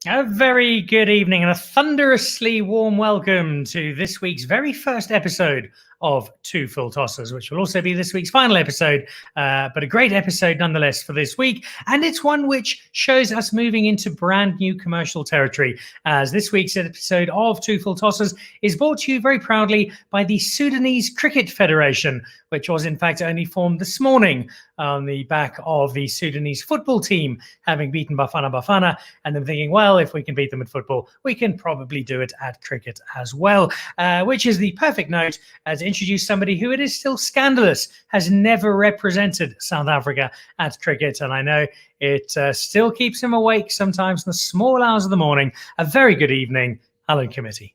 A very good evening and a thunderously warm welcome to this week's very first episode of Two Full Tossers, which will also be this week's final episode, but a great episode nonetheless for this week. And it's one which shows us moving into brand new commercial territory, as this week's episode of Two Full Tossers is brought to you very proudly by the Sudanese Cricket Federation, which was in fact only formed this morning on the back of the Sudanese football team having beaten Bafana, and then thinking, well, if we can beat them at football, we can probably do it at cricket as well, which is the perfect note to introduce somebody who, it is still scandalous, has never represented South Africa at cricket. And I know it still keeps him awake sometimes in the small hours of the morning. A very good evening, Alan Committie.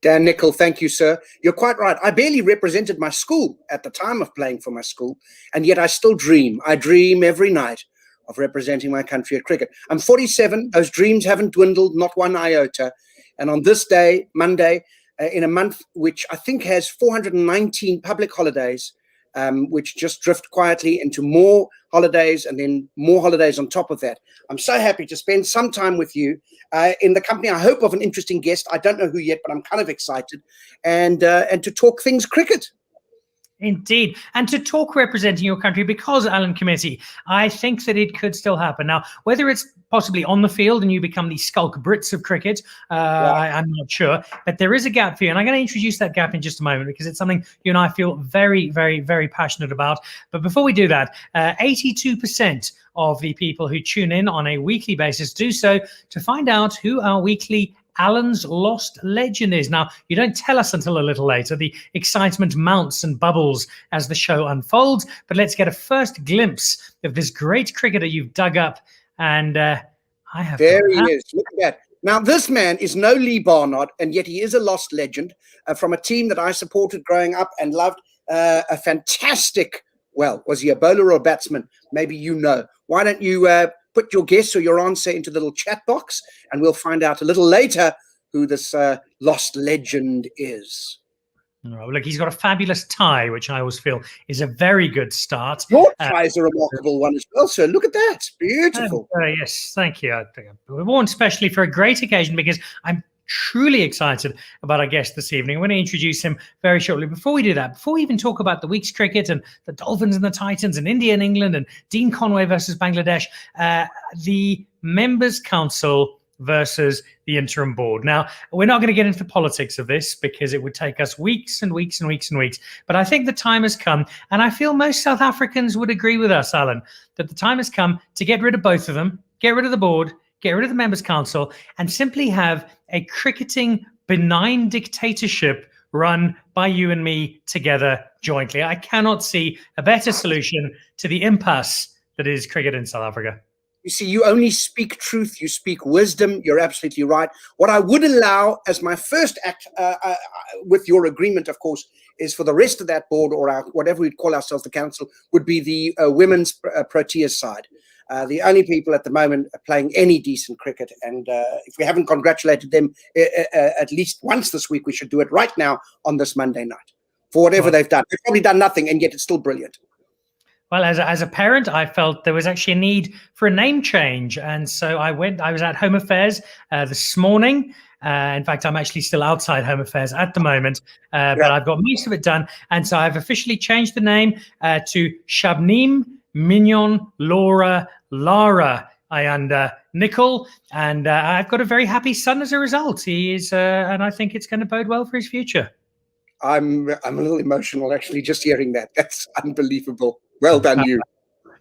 Dan Nicholl, thank you, sir. You're quite right. I barely represented my school at the time of playing for my school, and yet I still dream. I dream every night of representing my country at cricket. I'm 47. Those dreams haven't dwindled, not one iota. And on this day, Monday, in a month which I think has 419 public holidays, which just drift quietly into more holidays and then more holidays on top of that. I'm so happy to spend some time with you in the company, I hope, of an interesting guest. I don't know who yet, but I'm kind of excited. And to talk things cricket. Indeed. And to talk representing your country, because, Alan Committie, I think that it could still happen. Now, whether it's possibly on the field and you become the Skulk Brits of cricket, I'm not sure. But there is a gap for you. And I'm going to introduce that gap in just a moment, because it's something you and I feel very, very, very passionate about. But before we do that, 82% of the people who tune in on a weekly basis do so to find out who our weekly Alan's Lost Legend is. Now, you don't tell us until a little later. The excitement mounts and bubbles as the show unfolds, but let's get a first glimpse of this great cricketer you've dug up. And I have... There he is. Look at that. Now, this man is no Lee Barnard, and yet he is a lost legend from a team that I supported growing up and loved. A fantastic, well, was he a bowler or a batsman? Maybe you know. Why don't you... put your guess or your answer into the little chat box, and we'll find out a little later who this lost legend is. Oh, look, he's got a fabulous tie, which I always feel is a very good start. Your tie is a remarkable one as well, sir. Look at that. Beautiful. Yes, thank you. We're worn specially for a great occasion, because I'm truly excited about our guest this evening. I'm going to introduce him very shortly. Before we do that, before we even talk about the week's cricket and the Dolphins and the Titans and India and England and Dean Conway versus Bangladesh, the Members' Council versus the interim board. Now, we're not going to get into the politics of this, because it would take us weeks and weeks and weeks and weeks. But I think the time has come, and I feel most South Africans would agree with us, Alan, that the time has come to get rid of both of them, get rid of the board, get rid of the Members' Council, and simply have a cricketing benign dictatorship run by you and me together jointly. I cannot see a better solution to the impasse that is cricket in South Africa. You see, you only speak truth, you speak wisdom. You're absolutely right. What I would allow as my first act, with your agreement, of course, is for the rest of that board, or whatever we'd call ourselves, the council, would be the women's Proteas side. The only people at the moment are playing any decent cricket. And if we haven't congratulated them at least once this week, we should do it right now on this Monday night for whatever they've done. They've probably done nothing, and yet it's still brilliant. Well, as a parent, I felt there was actually a need for a name change. And so I was at Home Affairs this morning. In fact, I'm actually still outside Home Affairs at the moment, but I've got most of it done. And so I've officially changed the name to Shabneem Mignon Laura Lara Ayanda Nicholl, and I've got a very happy son as a result. He is, and I think it's going to bode well for his future. I'm a little emotional, actually, just hearing that. That's unbelievable. Well done, you.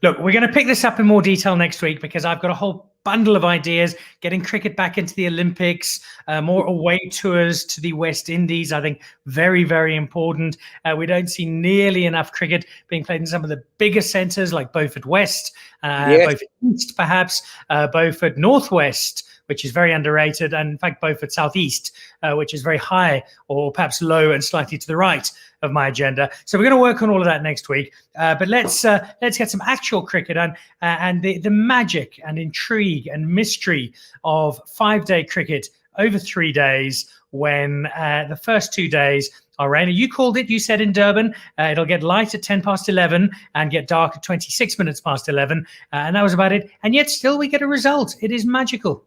Look, we're going to pick this up in more detail next week, because I've got a whole bundle of ideas, getting cricket back into the Olympics, more away tours to the West Indies. I think very, very important. We don't see nearly enough cricket being played in some of the bigger centres like Beaufort West, Beaufort East perhaps, Beaufort Northwest, which is very underrated, and in fact Beaufort Southeast, which is very high or perhaps low and slightly to the right of my agenda. So we're going to work on all of that next week. But let's get some actual cricket and the magic and intrigue and mystery of 5-day cricket over 3 days, when the first 2 days are rain. You called it, you said in Durban, it'll get light at 11:10 and get dark at 26 minutes past 11. And that was about it. And yet still we get a result. It is magical.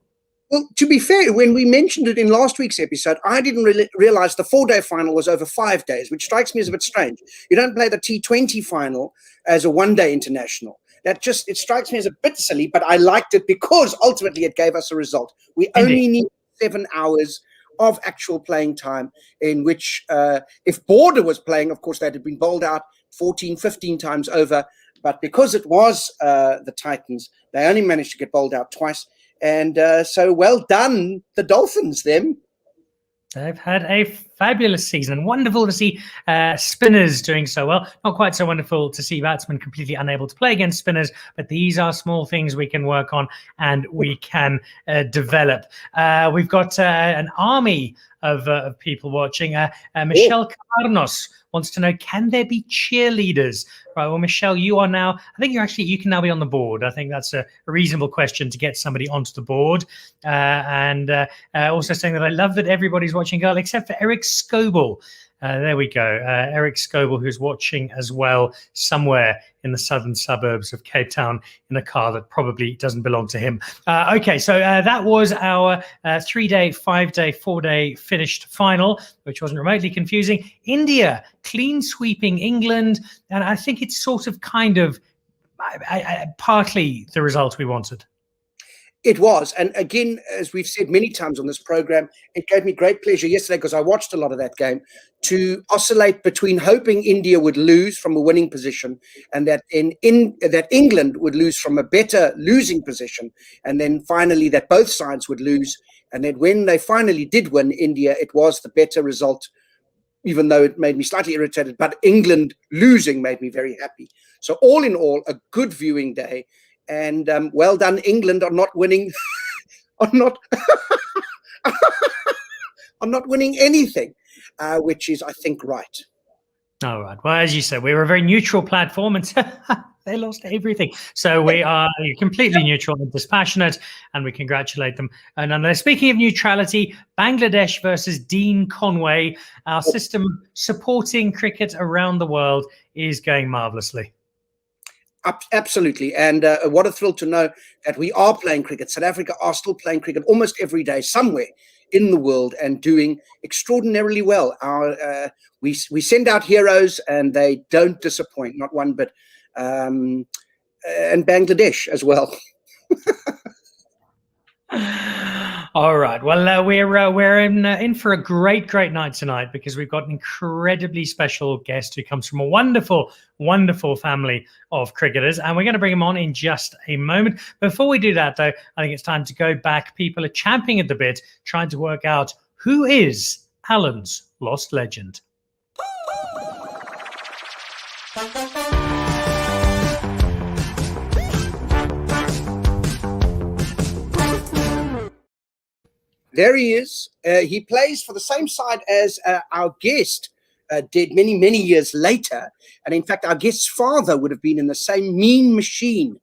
Well, to be fair, when we mentioned it in last week's episode, I didn't really realize the 4-day final was over 5 days, which strikes me as a bit strange. You don't play the T20 final as a 1-day international. It strikes me as a bit silly, but I liked it because ultimately it gave us a result. We only need 7 hours of actual playing time, in which if Border was playing, of course, they'd have been bowled out 14, 15 times over. But because it was the Titans, they only managed to get bowled out twice. And so well done, the Dolphins, them. They've had a fabulous season. Wonderful to see spinners doing so well. Not quite so wonderful to see batsmen completely unable to play against spinners, but these are small things we can work on and we can develop. We've got an army of people watching. Michelle Carnos wants to know, can there be cheerleaders? Right, well, Michelle, you are now, I think you can now be on the board. I think that's a reasonable question to get somebody onto the board. And also saying that I love that everybody's watching Girl, except for Eric Scoble. There we go. Eric Scoble, who's watching as well somewhere in the southern suburbs of Cape Town in a car that probably doesn't belong to him. Okay, so that was our 3-day, 5-day, 4-day finished final, which wasn't remotely confusing. India clean sweeping England, and I think it's sort of kind of partly the result we wanted. It was. And again, as we've said many times on this program, it gave me great pleasure yesterday, because I watched a lot of that game, to oscillate between hoping India would lose from a winning position and that that England would lose from a better losing position, and then finally that both sides would lose. And then when they finally did win, India, it was the better result, even though it made me slightly irritated. But England losing made me very happy. So all in all, a good viewing day. And well done, England, on not winning, on not winning anything, which is, I think, right. All right. Well, as you said, we were a very neutral platform, and they lost everything. So we are completely neutral and dispassionate, and we congratulate them. And speaking of neutrality, Bangladesh versus Dean Conway, our system supporting cricket around the world is going marvelously. Absolutely. And what a thrill to know that we are playing cricket. South Africa are still playing cricket almost every day somewhere in the world and doing extraordinarily well. We send out heroes and they don't disappoint, not one bit. And Bangladesh as well. All right. Well, we're in for a great night tonight, because we've got an incredibly special guest who comes from a wonderful family of cricketers, and we're going to bring him on in just a moment. Before we do that, though, I think it's time to go back. People are champing at the bit, trying to work out who is Alan's lost legend. There he is. He plays for the same side as our guest did many years later. And in fact, our guest's father would have been in the same mean machine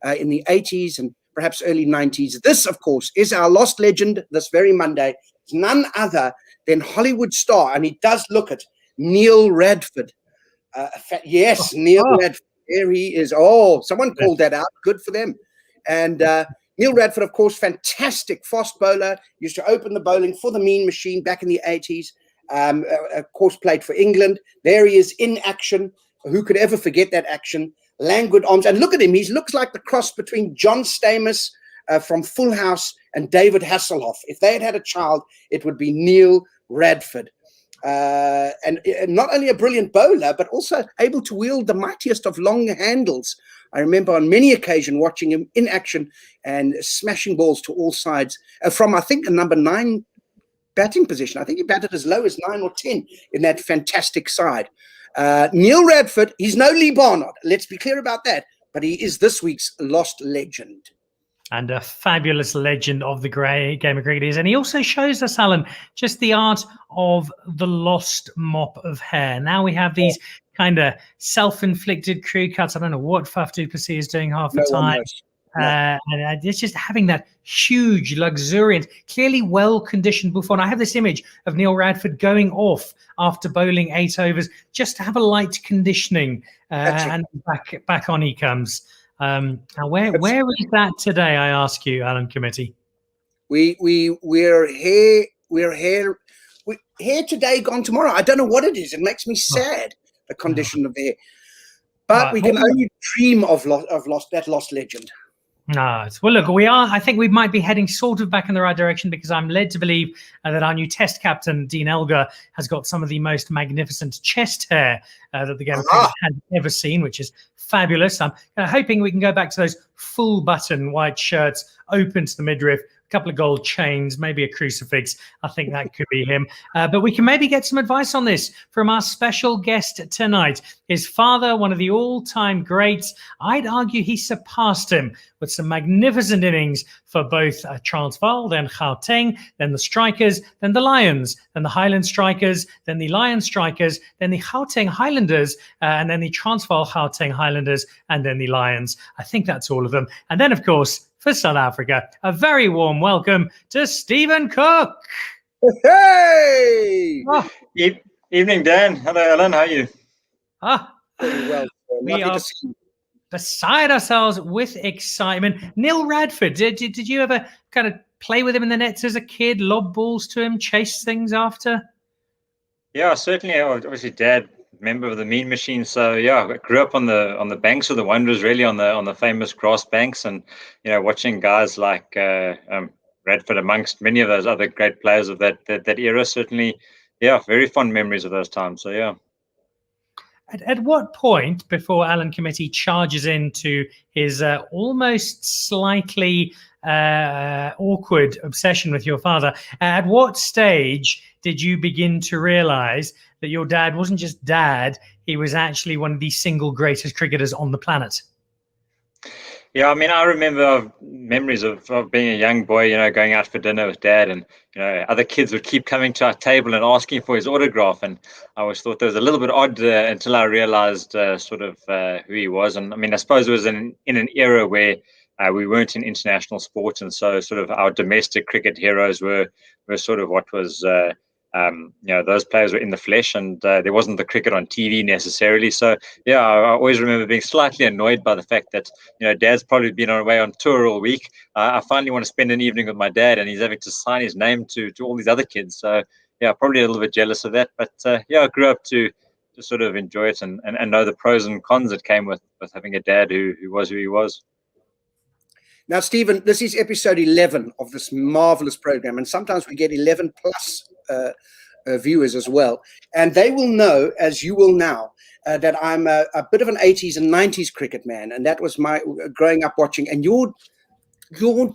in the 80s and perhaps early 90s. This, of course, is our lost legend this very Monday. It's none other than Hollywood star. And he does look at Neil Radford. Yes, Neil Radford. There he is. Oh, someone called that out. Good for them. And Neil Radford, of course, fantastic fast bowler, used to open the bowling for the mean machine back in the 80s, of course, played for England. There he is in action. Who could ever forget that action? Languid arms. And look at him. He looks like the cross between John Stamos from Full House and David Hasselhoff. If they had had a child, it would be Neil Radford. And not only a brilliant bowler, but also able to wield the mightiest of long handles. I remember on many occasions watching him in action and smashing balls to all sides from, I think, a number 9 batting position. I think he batted as low as 9 or 10 in that fantastic side. Neil Radford, he's no Lee Barnard. Let's be clear about that. But he is this week's lost legend. And a fabulous legend of the game of cricket is. And he also shows us, Alan, just the art of the lost mop of hair. Now we have these kind of self-inflicted crew cuts. I don't know what Faf du Plessis is doing half the time. And it's just having that huge, luxuriant, clearly well-conditioned Buffon. I have this image of Neil Radford going off after bowling 8 overs just to have a light conditioning, and back on he comes. Now where is that today, I ask you, Alan Committie? We're here today, gone tomorrow. I don't know what it is. It makes me sad, the condition of the hair. But we can only dream of that lost legend. Well, look, I think we might be heading sort of back in the right direction, because I'm led to believe that our new Test captain, Dean Elgar, has got some of the most magnificent chest hair that the game of cricket has ever seen, which is fabulous. I'm hoping we can go back to those full button white shirts, open to the midriff, a couple of gold chains, maybe a crucifix. I think that could be him. But we can maybe get some advice on this from our special guest tonight. His father, one of the all-time greats. I'd argue he surpassed him with some magnificent innings for both Transvaal, then Gauteng, then the Strikers, then the Lions, then the Highland Strikers, then the Lion Strikers, then the Gauteng Highlanders, and then the Transvaal Gauteng Highlanders, and then the Lions. I think that's all of them. And then, of course, for South Africa, a very warm welcome to Stephen Cook. Hey! Evening, Dan. Hello, Alan. How are you? Very well. We are beside ourselves with excitement. Nicholl Radford, did you ever kind of play with him in the nets as a kid, lob balls to him, chase things after? Yeah, certainly. Obviously, Dad, member of the Mean Machine. So yeah, I grew up on the banks of the Wanderers, really on the famous grass banks, and watching guys like Radford amongst many of those other great players of that era. Certainly, yeah, very fond memories of those times. So yeah. At what point, before Alan Committie charges into his almost slightly awkward obsession with your father, at what stage did you begin to realize that your dad wasn't just dad, he was actually one of the single greatest cricketers on the planet? Yeah, I mean, I remember memories of being a young boy, going out for dinner with Dad, and other kids would keep coming to our table and asking for his autograph, and I always thought that was a little bit odd until I realized who he was. And I mean, I suppose it was in an era where we weren't in international sport, and so sort of our domestic cricket heroes were sort of what was those players were in the flesh, and there wasn't the cricket on TV necessarily. So yeah, I always remember being slightly annoyed by the fact that Dad's probably been away on tour all week. I finally want to spend an evening with my dad, and he's having to sign his name to all these other kids. So yeah, probably a little bit jealous of that. But yeah, I grew up to sort of enjoy it and know the pros and cons that came with having a dad who was who he was. Now, Stephen, this is episode 11 of this marvelous program, and sometimes we get 11 plus viewers as well. And they will know, as you will now, that I'm a bit of an 80s and 90s cricket man, and that was my growing up watching. And your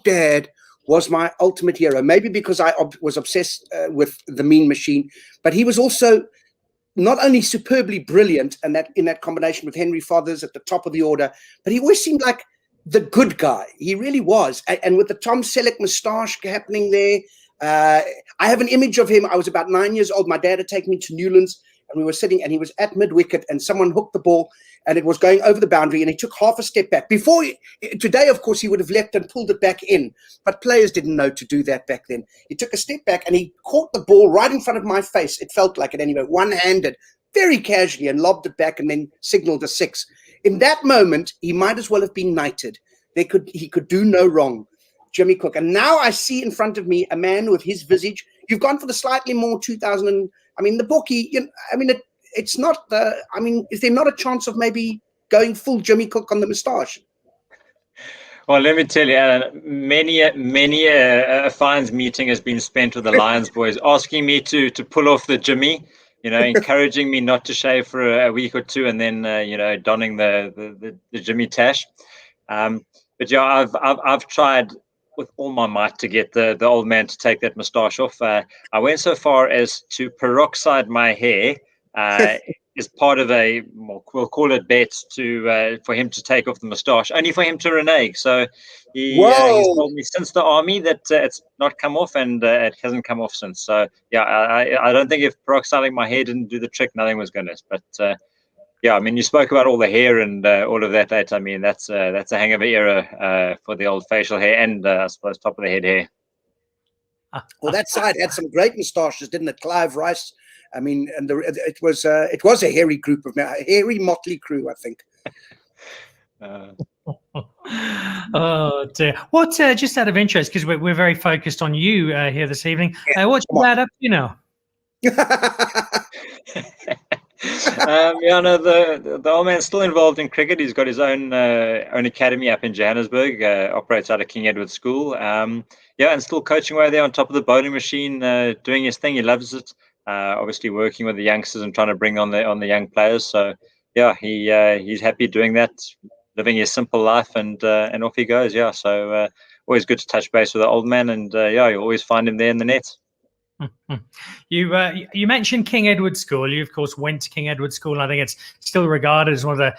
dad was my ultimate hero, maybe because I was obsessed with the Mean Machine, but he was also not only superbly brilliant, and that in that combination with Henry Fathers at the top of the order, but he always seemed like the good guy. He really was. And with the Tom Selleck moustache happening there, I have an image of him. I was about 9 years old. My dad had taken me to Newlands, and we were sitting, and he was at mid-wicket, and someone hooked the ball, and it was going over the boundary, and he took half a step back. Today, of course, he would have leapt and pulled it back in, but players didn't know to do that back then. He took a step back, and he caught the ball right in front of my face. It felt like it anyway, one-handed, very casually, and lobbed it back and then signaled a six. In that moment, he might as well have been knighted. He could do no wrong, Jimmy Cook. And now I see in front of me a man with his visage. You've gone for the slightly more 2000. The bookie. It's not the. Is there not a chance of maybe going full Jimmy Cook on the moustache? Well, let me tell you, Alan, many a fines meeting has been spent with the Lions boys, asking me to pull off the Jimmy. Encouraging me not to shave for a week or two, and then donning the Jimmy tash. But yeah, I've tried with all my might to get the old man to take that moustache off. I went so far as to peroxide my hair as part of we'll call it bet for him to take off the moustache, only for him to renege. So he's told me since the army that it's not come off, and it hasn't come off since. So yeah, I don't think if peroxiding my hair didn't do the trick, nothing was going to. But yeah, you spoke about all the hair and all of that. That's a hang of an era for the old facial hair and I suppose top of the head hair. Well, that side had some great moustaches, didn't it? Clive Rice. It was a hairy group of men, a hairy motley crew, I think. Oh dear. What? Just out of interest, because we're very focused on you here this evening. What's Come your on. dad up to now? Yeah, no, the old man's still involved in cricket. He's got his own academy up in Johannesburg. Operates out of King Edward School. Yeah, and still coaching away there on top of the bowling machine, doing his thing. He loves it. Obviously working with the youngsters and trying to bring on the young players. So yeah, he's happy doing that, living his simple life, and off he goes. Yeah, so always good to touch base with the old man, and yeah, you always find him there in the nets. You mentioned King Edward School. You of course went to King Edward School. I think it's still regarded as one of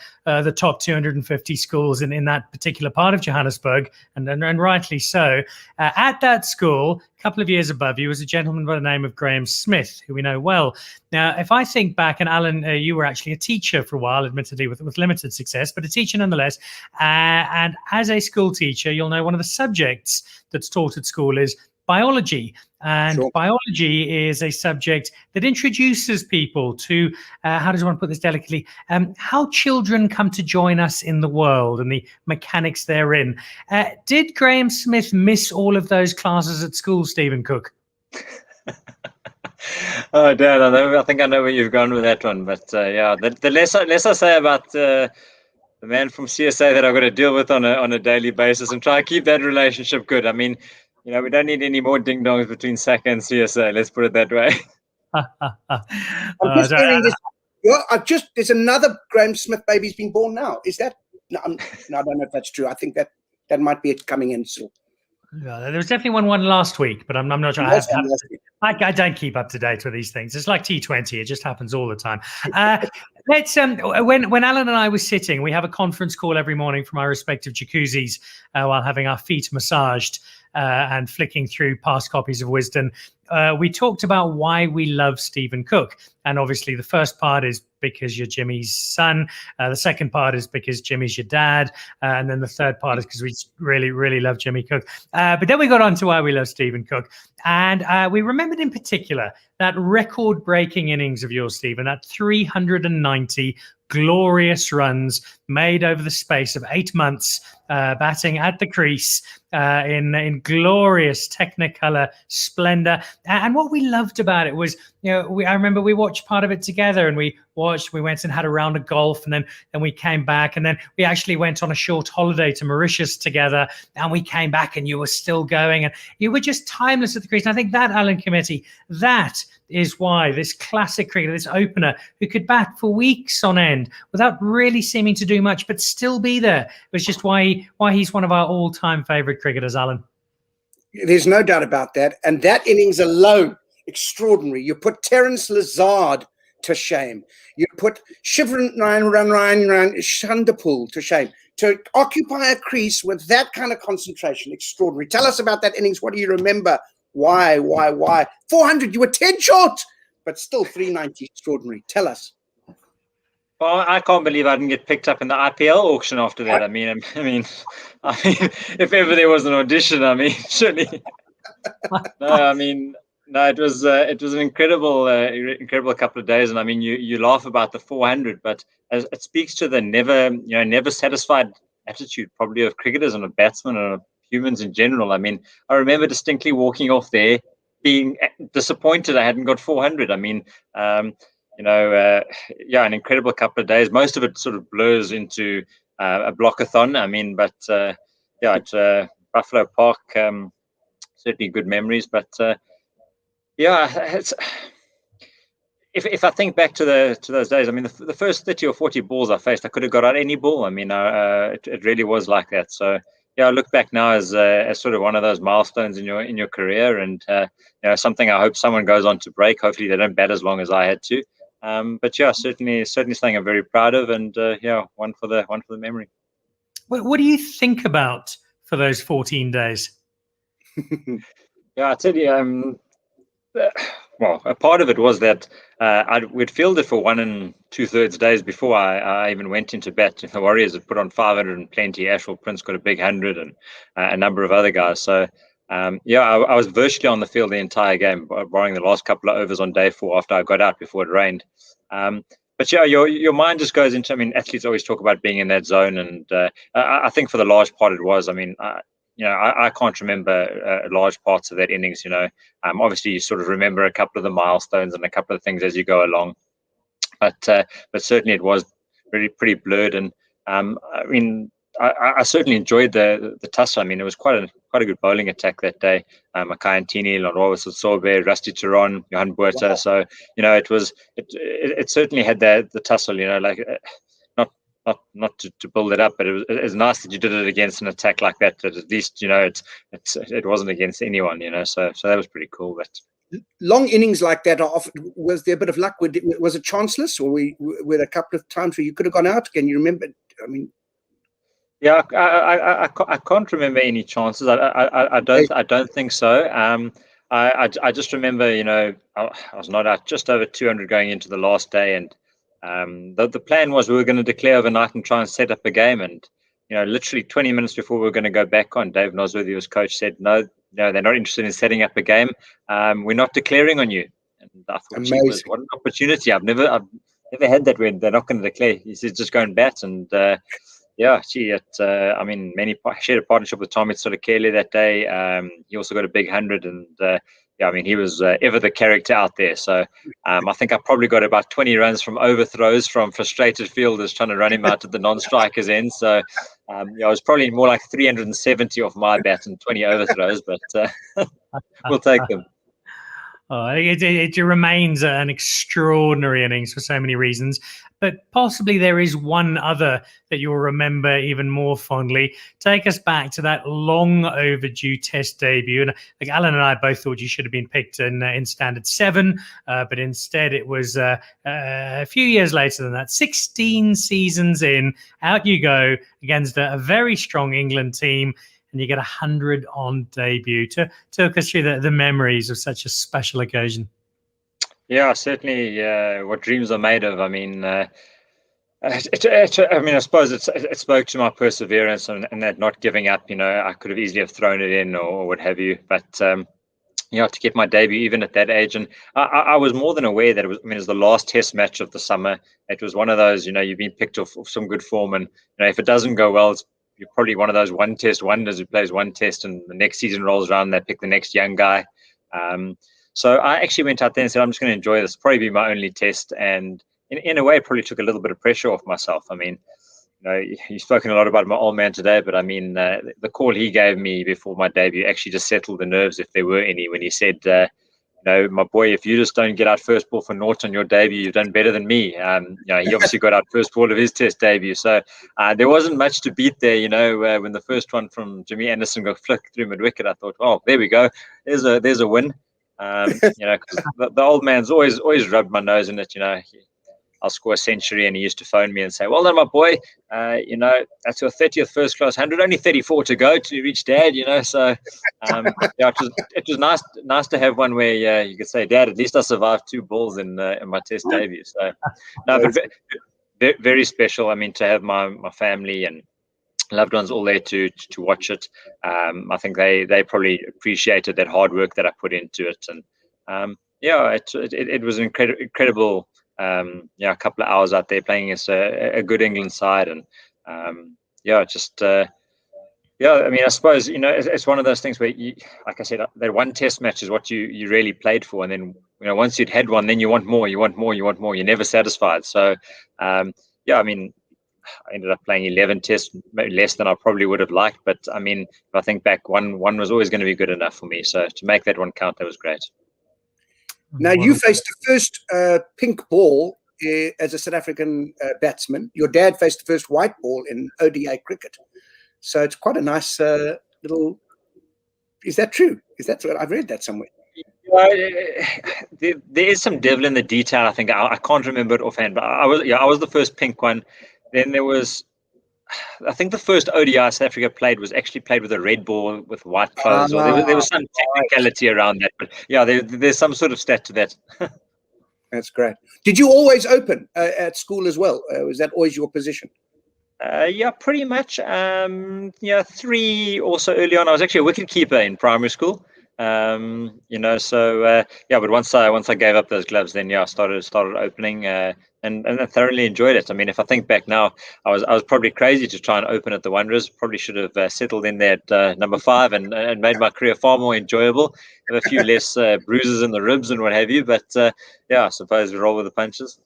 the top 250 schools in that particular part of Johannesburg, and rightly so. At that school, a couple of years above you, was a gentleman by the name of Graham Smith, who we know well. Now, if I think back, and Alan, you were actually a teacher for a while, admittedly with limited success, but a teacher nonetheless. And as a school teacher, you'll know one of the subjects that's taught at school is biology. And Sure. biology is a subject that introduces people to, how does one put this delicately, how children come to join us in the world and the mechanics therein. Did Graham Smith miss all of those classes at school, Stephen Cook? Oh, Dad, I think I know where you've gone with that one. But yeah, the less I say about the man from CSA that I've got to deal with on a daily basis, and try to keep that relationship good. I mean, we don't need any more ding dongs between Saka and CSA. Let's put it that way. I'm just hearing this. There's another Graham Smith baby's been born now. Is that? No, I don't know if that's true. I think that might be it coming in still. Yeah, there was definitely one last week, but I'm not sure. I don't keep up to date with these things. It's like T20; it just happens all the time. Let's when Alan and I were sitting, we have a conference call every morning from our respective jacuzzis while having our feet massaged and flicking through past copies of Wisdom. We talked about why we love Stephen Cook, and obviously the first part is because you're Jimmy's son. The second part is because Jimmy's your dad, and then the third part is because we really, really love Jimmy Cook. But then we got on to why we love Stephen Cook, and we remembered in particular that record-breaking innings of yours, Stephen, that 390 glorious runs made over the space of 8 months, batting at the crease in glorious Technicolor splendor. And what we loved about it was, I remember we watched part of it together, and we went and had a round of golf, and then we came back, and then we actually went on a short holiday to Mauritius together, and we came back and you were still going, and you were just timeless at the crease. And I think that, Alan Committie, that is why this classic cricketer, this opener who could bat for weeks on end without really seeming to do much but still be there, was just why he's one of our all-time favorite cricketers, Alan. There's no doubt about that. And that innings alone, extraordinary. You put Terence Lazard to shame. You put Shivran Shandapul to shame. To occupy a crease with that kind of concentration, extraordinary. Tell us about that innings. What do you remember? Why? 400, you were 10 short, but still 390, extraordinary. Tell us. Well, I can't believe I didn't get picked up in the IPL auction after that. I mean, if ever there was an audition, surely. No, it was an incredible couple of days, and you laugh about the 400, but it speaks to the never satisfied attitude probably of cricketers and of batsmen and of humans in general. I remember distinctly walking off there being disappointed I hadn't got 400. An incredible couple of days. Most of it sort of blurs into a blockathon. At Buffalo Park, certainly good memories. But if I think back to those days, the first 30 or 40 balls I faced, I could have got out any ball. It really was like that. So yeah, I look back now as sort of one of those milestones in your career, and something I hope someone goes on to break. Hopefully they don't bat as long as I had to. But yeah, certainly something I'm very proud of, and one for the memory. What do you think about for those 14 days? Yeah, I tell you, well, a part of it was that we'd fielded for 1 2/3 days before I even went into bat. The Warriors had put on 500 and plenty. Ashwell Prince got a big 100, and a number of other guys. So I was virtually on the field the entire game, barring the last couple of overs on day 4 after I got out before it rained. But yeah, your mind just goes into. I mean, athletes always talk about being in that zone, and I think for the large part it was. I mean, I can't remember large parts of that innings. Obviously you sort of remember a couple of the milestones and a couple of things as you go along, but certainly it was really pretty blurred. And I mean, I certainly enjoyed the tussle. I mean, it was quite a good bowling attack that day. Makai Antini, Lonrowa Sotsobe, Rusty Turon, Johan Buerta. Wow. So it certainly had the tussle. Not to build it up, but it was nice that you did it against an attack like that. That at least it wasn't against anyone. So that was pretty cool. But long innings like that are often, was there a bit of luck? Was it chanceless, or were there a couple of times where you could have gone out? Can you remember? I mean, yeah, I can't remember any chances. I don't think so. I just remember, I was not out just over 200 going into the last day, and the plan was we were going to declare overnight and try and set up a game. And literally 20 minutes before we were going to go back on, Dave Nosworthy, who was coach, said no, they're not interested in setting up a game. We're not declaring on you. And I thought, what an opportunity! I've never had that where they're not going to declare. He said just go and bat. And yeah, I mean, shared a partnership with Tommy Tsolekele that day. He also got a big 100, and yeah, I mean, he was ever the character out there. So I think I probably got about 20 runs from overthrows from frustrated fielders trying to run him out at the non-strikers end. So yeah, it was probably more like 370 off my bat and 20 overthrows, but we'll take them. Oh, it remains an extraordinary innings for so many reasons, but possibly there is one other that you'll remember even more fondly. Take us back to that long overdue Test debut. And like Alan and I both thought you should have been picked in Standard 7, but instead it was a few years later than that. 16 seasons in, out you go against a very strong England team, and you get 100 on debut. Talk us through the memories of such a special occasion. Yeah, certainly what dreams are made of. I mean, I suppose it spoke to my perseverance and that not giving up. I could have easily have thrown it in or what have you, but to get my debut even at that age, and I was more than aware that it was the last Test match of the summer. It was one of those, you've been picked off some good form, and if it doesn't go well, you're probably one of those one Test wonders who plays one Test and the next season rolls around and they pick the next young guy. So I actually went out there and said, I'm just going to enjoy this. Probably be my only Test. And in a way, it probably took a little bit of pressure off myself. I mean, you've spoken a lot about my old man today, but I mean, the call he gave me before my debut actually just settled the nerves, if there were any, when he said, my boy, if you just don't get out first ball for naught on your debut, you've done better than me. He obviously got out first ball of his Test debut. So there wasn't much to beat there, when the first one from Jimmy Anderson got flicked through mid-wicket. I thought, oh, there we go. There's a win. Cause the old man's always rubbed my nose in it, I'll score a century, and he used to phone me and say, well done, my boy, that's your 30th first class 100, only 34 to go to reach Dad, so it was nice to have one where you could say, Dad, at least I survived 2 balls in my Test debut. So no, but very special. I mean, to have my family and loved ones all there to watch it. I think they probably appreciated that hard work that I put into it, and it was an incredible a couple of hours out there playing against a good England side, and I mean, I suppose it's one of those things where like I said, that one Test match is what you really played for, and then once you'd had one, then you want more, you're never satisfied. So I mean, I ended up playing 11 Tests, less than I probably would have liked, but I mean, if I think back, one was always going to be good enough for me. So to make that one count, that was great. Now, you faced the first pink ball as a South African batsman. Your dad faced the first white ball in ODI cricket. So it's quite a nice little... Is that true? I've read that somewhere. There is some devil in the detail, I think. I can't remember it offhand, but I was the first pink one. Then there was... I think the first ODI South Africa played was actually played with a red ball with white clothes. Or there was some technicality around that. But yeah, there's some sort of stat to that. That's great. Did you always open at school as well? Was that always your position? Yeah, pretty much. 3 also early on. I was actually a wicket keeper in primary school. So but once I gave up those gloves, then I started opening, and I thoroughly enjoyed it. I mean, if I think back now, I was probably crazy to try and open at the Wanderers. Probably should have settled in there at number 5 and made my career far more enjoyable. Have a few less bruises in the ribs and what have you. But I suppose we roll with the punches.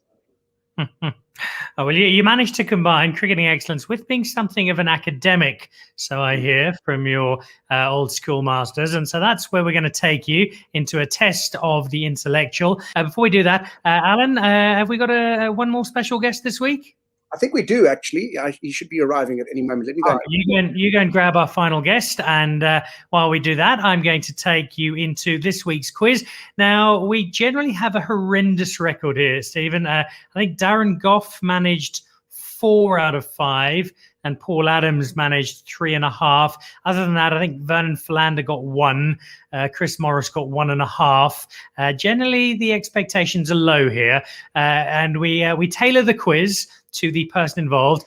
Oh, well, you managed to combine cricketing excellence with being something of an academic, so I hear from your old school masters. And so that's where we're going to take you into a test of the intellectual. Before we do that, Alan, have we got one more special guest this week? I think we do, actually. He should be arriving at any moment. Let me go. You go and grab our final guest. And while we do that, I'm going to take you into this week's quiz. Now, we generally have a horrendous record here, Stephen. I think Darren Gough managed 4 out of 5, and Paul Adams managed 3.5. Other than that, I think Vernon Philander got 1. Chris Morris got 1.5. Generally, the expectations are low here, and we tailor the quiz to the person involved.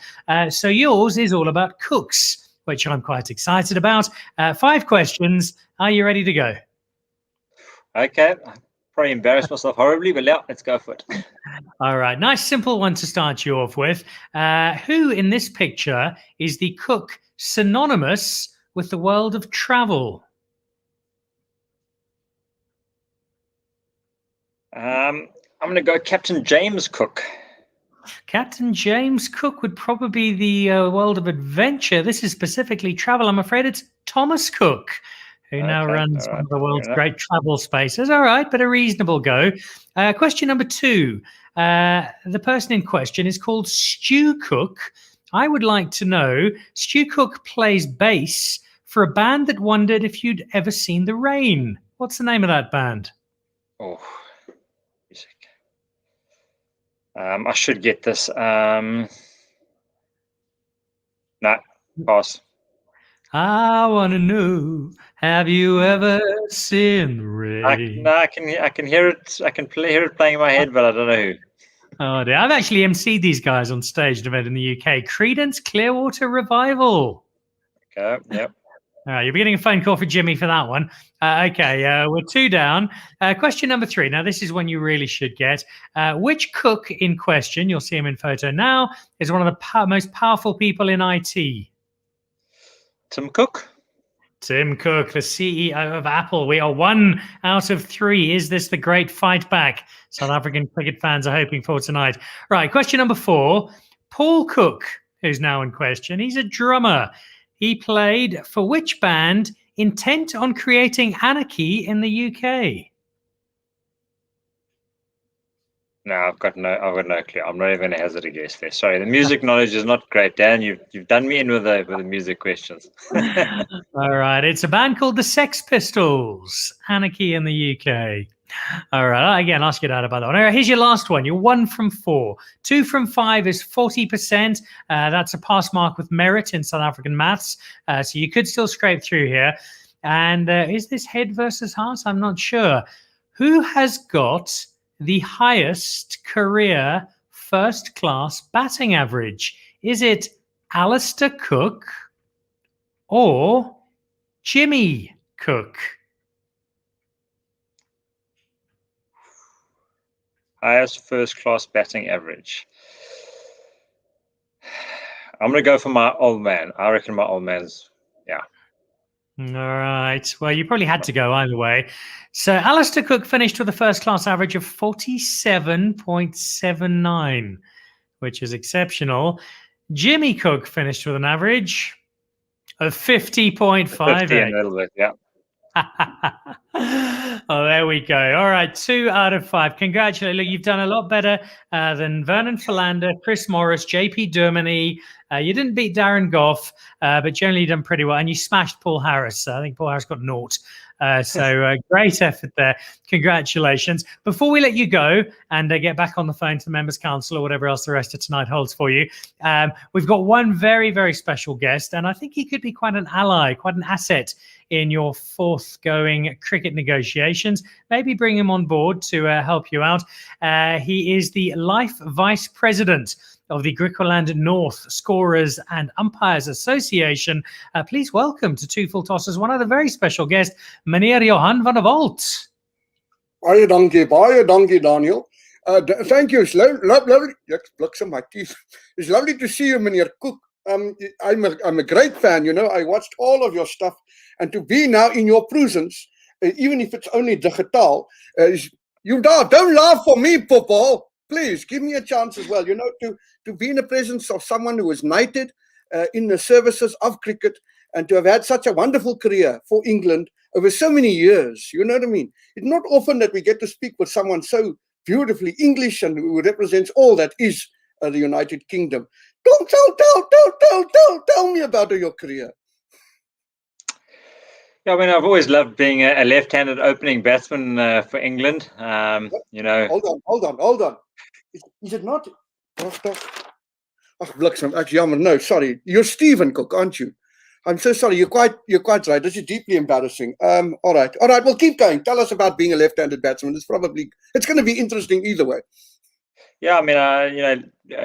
So yours is all about cooks, which I'm quite excited about. 5 questions. Are you ready to go? Okay. Probably embarrassed myself horribly, but let's go for it. All right. Nice, simple one to start you off with. Who in this picture is the cook synonymous with the world of travel? I'm going to go Captain James Cook. Captain James Cook would probably be the world of adventure. This is specifically travel. I'm afraid it's Thomas Cook, who now runs one of the world's great travel spaces. All right, but a reasonable go. Question number 2. The person in question is called Stu Cook. I would like to know, Stu Cook plays bass for a band that wondered if you'd ever seen the rain. What's the name of that band? Oh, music. I should get this. No, pass. I want to know, have you ever seen rain? I can hear it. I can hear it playing in my head, but I don't know who. Oh dear. I've actually emceed these guys on stage event in the UK. Creedence Clearwater Revival. Okay, yep. All right, you'll be getting a phone call for Jimmy for that one. We're 2 down. Question number 3. Now, this is one you really should get. Which cook in question, you'll see him in photo now, is one of the most powerful people in IT? Tim Cook. Tim Cook, the CEO of Apple. We are 1 out of 3. Is this the great fight back South African cricket fans are hoping for tonight? Right, question number 4. Paul Cook, who's now in question. He's a drummer. He played for which band intent on creating anarchy in the UK? No, I've got no clue. I'm not even going to hazard a guess there. Sorry, the music knowledge is not great, Dan. You've done me in with the music questions. All right, it's a band called the Sex Pistols. Anarchy in the UK. All right, again, ask you that about that one. All right, here's your last one. You're 1 from 4. 2 from 5 is 40%. That's a pass mark with merit in South African maths. So you could still scrape through here. And is this head versus heart? I'm not sure. Who has got the highest career first-class batting average? Is it Alistair Cook or Jimmy Cook? Highest first-class batting average. I'm going to go for my old man. I reckon my old man's, yeah. All right. Well, you probably had to go either way. So Alistair Cook finished with a first-class average of 47.79, which is exceptional. Jimmy Cook finished with an average of 50.58. 50 and a little bit, yeah. Oh, there we go. All right, 2 out of 5. Congratulations. Look, you've done a lot better than Vernon Philander, Chris Morris, JP Dermody. You didn't beat Darren Gough, but generally done pretty well. And you smashed Paul Harris. I think Paul Harris got 0. So great effort there. Congratulations. Before we let you go and get back on the phone to the Members Council or whatever else the rest of tonight holds for you, we've got one very, very special guest, and I think he could be quite an ally, quite an asset in your forthgoing cricket negotiations. Maybe bring him on board to help you out. He is the Life Vice President of the Griqualand North Scorers and Umpires Association. Please welcome to Two Full Tosses one other very special guest, Meneer Johan van der Walt. Baie dankie, Daniel. Thank you. It's lovely. Let's pluck some my teeth. It's lovely to see you, Meneer Cook. I'm a great fan. You know, I watched all of your stuff, and to be now in your presence, even if it's only digital, don't laugh for me, Popo. Please give me a chance as well. You know, to be in the presence of someone who was knighted in the services of cricket, and to have had such a wonderful career for England over so many years. You know what I mean? It's not often that we get to speak with someone so beautifully English and who represents all that is the United Kingdom. Tell me about your career. Yeah, I mean, I've always loved being a left-handed opening batsman for England. You know. Hold on. Is it not? Jammer. No, sorry. You're Stephen Cook, aren't you? I'm so sorry. You're quite right. This is deeply embarrassing. All right. Well, keep going. Tell us about being a left-handed batsman. It's going to be interesting either way. Yeah, I mean, you know,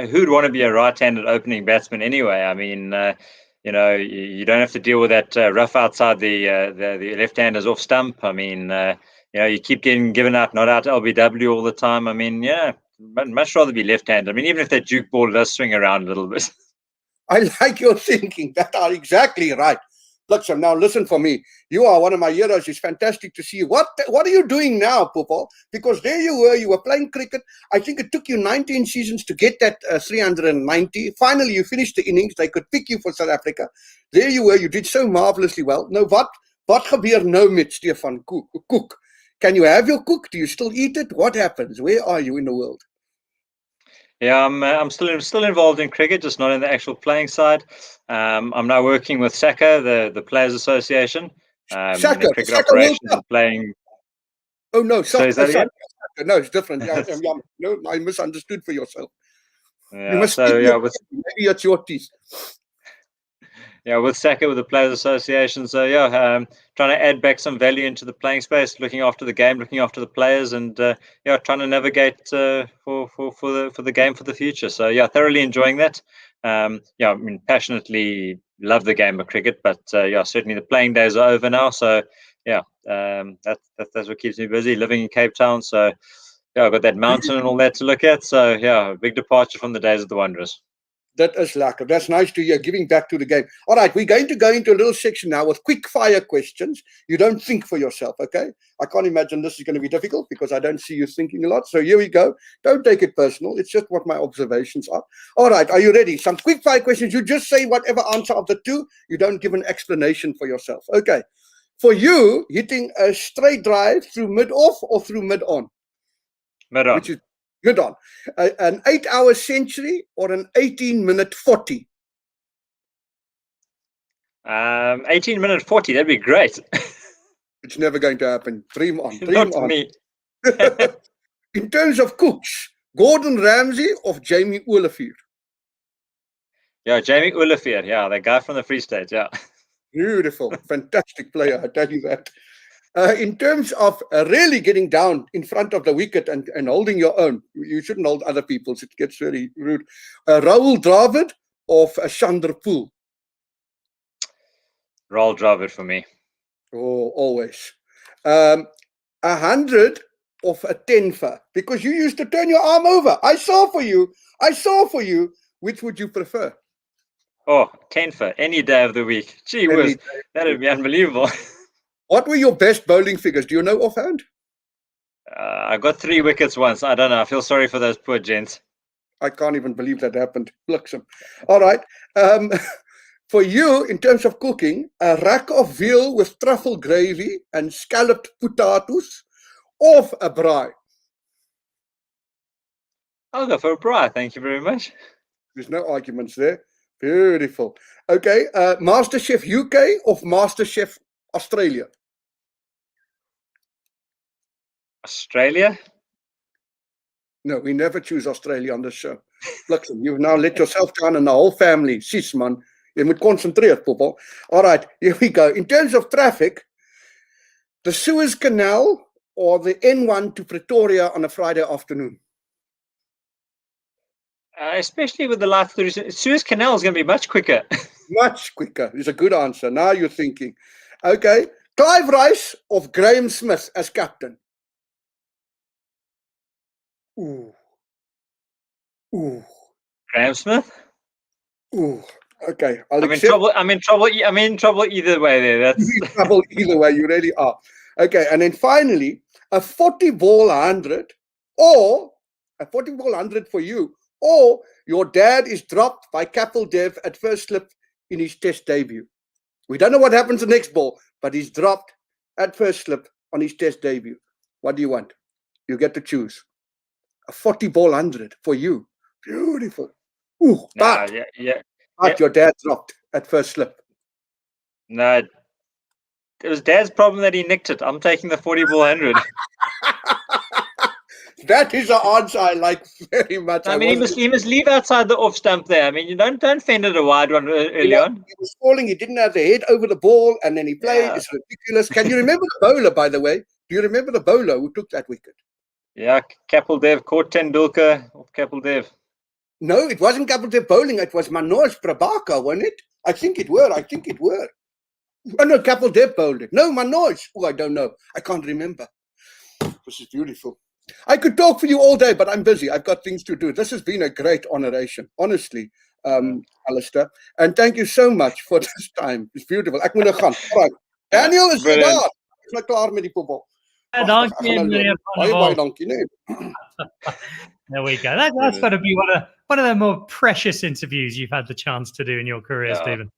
who'd want to be a right-handed opening batsman anyway? I mean, you know, you don't have to deal with that rough outside the left-handers off stump. I mean, you know, you keep getting given out, not out LBW all the time. I mean, yeah, I'd much rather be left-handed. I mean, even if that juke ball does swing around a little bit. I like your thinking. That are exactly right. Look, now listen for me. You are one of my heroes. It's fantastic to see you. What are you doing now, Popo? Because there you were playing cricket. I think it took you 19 seasons to get that 390. Finally, you finished the innings. They could pick you for South Africa. There you were. You did so marvelously well. No, what gebeur nou met Stefan Cook? Can you have your cook? Do you still eat it? What happens? Where are you in the world? Yeah, I'm still involved in cricket, just not in the actual playing side. I'm now working with SACA, the Players Association. SACA, cricket SACA operations and playing. Oh no, sorry, again? No, it's different. No, I misunderstood for yourself. Yeah, you must maybe it's your teeth. Yeah, with SACA, with the Players Association. So yeah, trying to add back some value into the playing space, looking after the game, looking after the players, and yeah, trying to navigate for the game for the future. So yeah, thoroughly enjoying that. Yeah, I mean, passionately love the game of cricket, but yeah, certainly the playing days are over now. So yeah, that's what keeps me busy. Living in Cape Town, so yeah, I've got that mountain and all that to look at. So yeah, a big departure from the days of the Wanderers. That is lekker. That's nice to hear, giving back to the game. All right, we're going to go into a little section now with quick fire questions. You don't think for yourself, okay? I can't imagine this is going to be difficult because I don't see you thinking a lot. So here we go. Don't take it personal. It's just what my observations are. All right, are you ready? Some quick fire questions. You just say whatever answer of the two. You don't give an explanation for yourself. Okay. For you, hitting a straight drive through mid-off or through mid-on? Mid-on. Which is good on. An 8-hour century or an 18-minute 40? 18-minute 40, that'd be great. It's never going to happen. Dream on. Not to me. In terms of cooks, Gordon Ramsay or Jamie Olivier? Yeah, Jamie Olivier. Yeah, the guy from the Free State. Yeah. Beautiful. Fantastic player, I tell you that. In terms of really getting down in front of the wicket and holding your own, you shouldn't hold other people's. It gets very rude. Rahul Dravid or Chandra Poole? Rahul Dravid for me. Oh, always. 100 of a 10-fer, because you used to turn your arm over. I saw for you. Which would you prefer? Oh, 10-fer, any day of the week. Gee whiz, that'd be unbelievable. What were your best bowling figures? Do you know offhand? I got 3 wickets once. I don't know. I feel sorry for those poor gents. I can't even believe that happened. Bliksem. All right. For you, in terms of cooking, a rack of veal with truffle gravy and scalloped potatoes, or a braai? I'll go for a braai. Thank you very much. There's no arguments there. Beautiful. Okay. MasterChef UK or MasterChef Australia? Australia? No, we never choose Australia on this show. Bliksem, you've now let yourself down and the whole family. Sis, man. You moet concentreer, Popo. All right, here we go. In terms of traffic, the Suez Canal or the N1 to Pretoria on a Friday afternoon? Especially with the light through Suez Canal is going to be much quicker. Much quicker is a good answer. Now you're thinking. Okay. Clive Rice of Graham Smith as captain. Ooh. Ooh. Graham Smith. Ooh. Okay. I'm in trouble. I'm in trouble. I'm in trouble either way. There. That's You're in trouble either way. You really are. Okay. And then finally, a 40-ball 100, or a 40-ball 100 for you, or your dad is dropped by Capel Dev at first slip in his test debut. We don't know what happens the next ball, but he's dropped at first slip on his test debut. What do you want? You get to choose. A 40-ball 100 for you. Beautiful. Ooh, but your dad dropped at first slip. No, it was Dad's problem that he nicked it. I'm taking the 40-ball 100. That is an answer I like very much. I mean, he must leave outside the off stump there. I mean, you don't fend it a wide one early on. He was falling. He didn't have the head over the ball, and then he played. Yeah. It's ridiculous. Can you remember the bowler, by the way? Do you remember the bowler who took that wicket? Yeah, Kapil Dev, caught Tendulkar of Kapil Dev. No, it wasn't Kapil Dev bowling. It was Manoj Prabhakar, wasn't it? I think it were. Oh, no, Kapil Dev bowled it. No, Manoj. Oh, I don't know. I can't remember. This is beautiful. I could talk for you all day, but I'm busy. I've got things to do. This has been a great honoration, honestly, Alistair. And thank you so much for this time. It's beautiful. Ek moet nou gaan. All right. Daniel is daar. Ek is nou klaar met die voetbal. There we go. That's got to be one of the more precious interviews you've had the chance to do in your career, Stephen.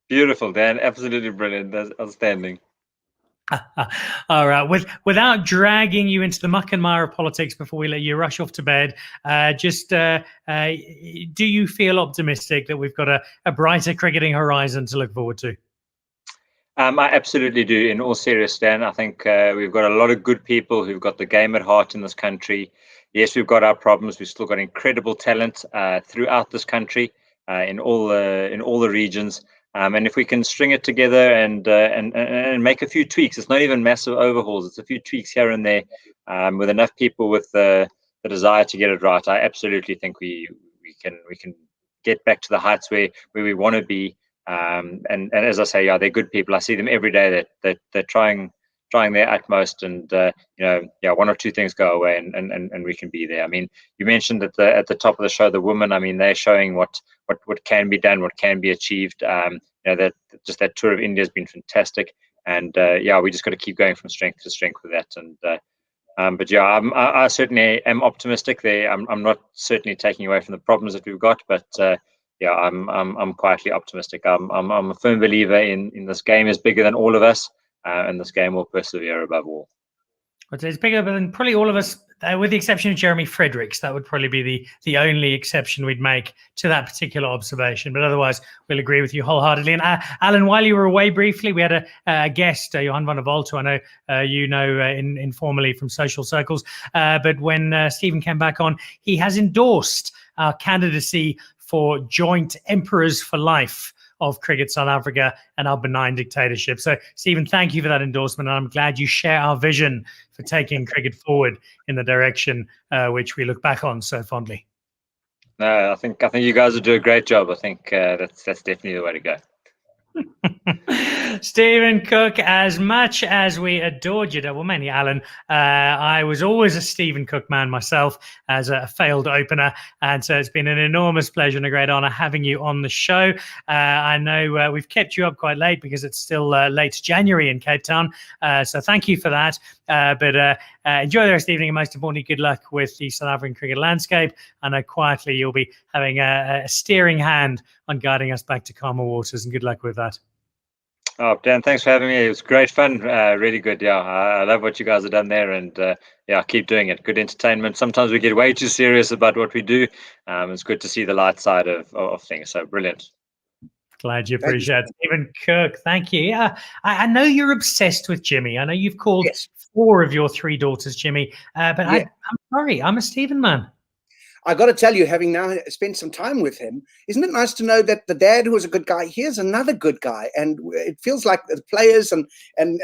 Beautiful, Dan. Absolutely brilliant. That's outstanding. All right. Without dragging you into the muck and mire of politics before we let you rush off to bed, do you feel optimistic that we've got a brighter cricketing horizon to look forward to? I absolutely do. In all seriousness, Dan, I think we've got a lot of good people who've got the game at heart in this country. Yes, we've got our problems. We've still got incredible talent throughout this country, in all the regions. And if we can string it together and make a few tweaks, it's not even massive overhauls. It's a few tweaks here and there, with enough people with the desire to get it right. I absolutely think we can get back to the heights where we want to be. And as I say, yeah, they're good people. I see them every day. That they're trying their utmost, and one or two things go away, and we can be there. I mean, you mentioned at the top of the show, the women. I mean, they're showing what can be done, what can be achieved. That tour of India has been fantastic, and we just got to keep going from strength to strength with that. And but yeah, I certainly am optimistic. I'm not certainly taking away from the problems that we've got, but I'm quietly optimistic. I'm a firm believer in this game is bigger than all of us, and this game will persevere above all. It's bigger than probably all of us, with the exception of Jeremy Fredericks. That would probably be the only exception we'd make to that particular observation. But otherwise, we'll agree with you wholeheartedly. And Alan, while you were away briefly, we had a guest, Johan van der Walt, who I know informally from social circles. But when Stephen came back on, he has endorsed our candidacy for joint emperors for life of Cricket South Africa and our benign dictatorship. So, Stephen, thank you for that endorsement. And I'm glad you share our vision for taking cricket forward in the direction which we look back on so fondly. No, I think you guys will do a great job. I think that's definitely the way to go. Stephen Cook, as much as we adored you, well, mainly Alan, I was always a Stephen Cook man myself as a failed opener, and so it's been an enormous pleasure and a great honor having you on the show. I know we've kept you up quite late because it's still late January in Cape Town, so thank you for that. But enjoy the rest of the evening, and most importantly, good luck with the South African cricket landscape. I know quietly you'll be having a steering hand on guiding us back to calmer waters, and good luck with that. Oh, Dan, thanks for having me. It was great fun. Really good. Yeah, I love what you guys have done there, and keep doing it. Good entertainment. Sometimes we get way too serious about what we do. It's good to see the light side of things. So brilliant. Glad you appreciate it. Stephen Cook, thank you. Yeah, I know you're obsessed with Jimmy. I know you've called 4 of your 3 daughters Jimmy, but I'm sorry, I'm a Stephen man. I got to tell you, having now spent some time with him, isn't it nice to know that the dad who was a good guy, here's another good guy, and it feels like the players and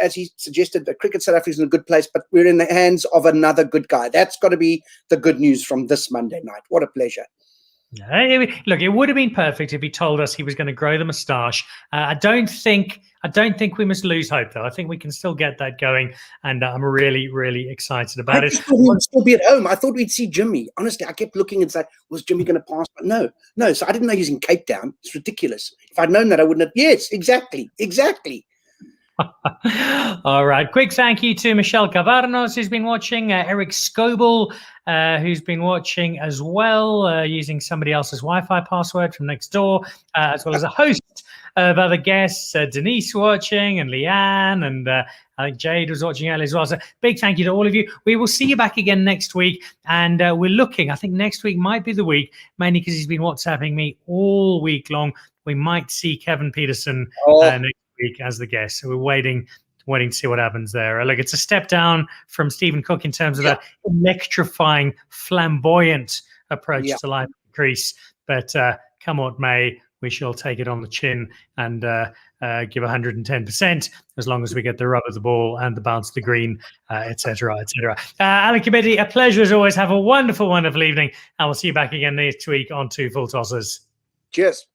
as he suggested, the Cricket South Africa is in a good place, but we're in the hands of another good guy. That's got to be the good news from this Monday night. What a pleasure. Look, it would have been perfect if he told us he was going to grow the moustache. I don't think we must lose hope, though. I think we can still get that going, and I'm really, really excited about I it. just thought we'd still be at home. I thought we'd see Jimmy. Honestly, I kept looking and said, was Jimmy going to pass? But no. So I didn't know he was in Cape Town. It's ridiculous. If I'd known that, I wouldn't have. Yes, exactly. All right. Quick thank you to Michelle Cavarnos, who's been watching, Eric Scoble, who's been watching as well, using somebody else's Wi-Fi password from next door, as well as a host of other guests, Denise watching, and Leanne, and I think Jade was watching earlier as well. So big thank you to all of you. We will see you back again next week. And we're looking, I think next week might be the week, mainly because he's been WhatsApping me all week long. We might see Kevin Peterson next week as the guest. So we're waiting to see what happens there. Look, it's a step down from Stephen Cook in terms of that electrifying, flamboyant approach to life in Greece. But come what may, we shall take it on the chin and give 110% as long as we get the rub of the ball and the bounce of the green, etc., etc. Alan Committie, a pleasure as always. Have a wonderful, wonderful evening. And we'll see you back again next week on Two Full Tossers. Cheers.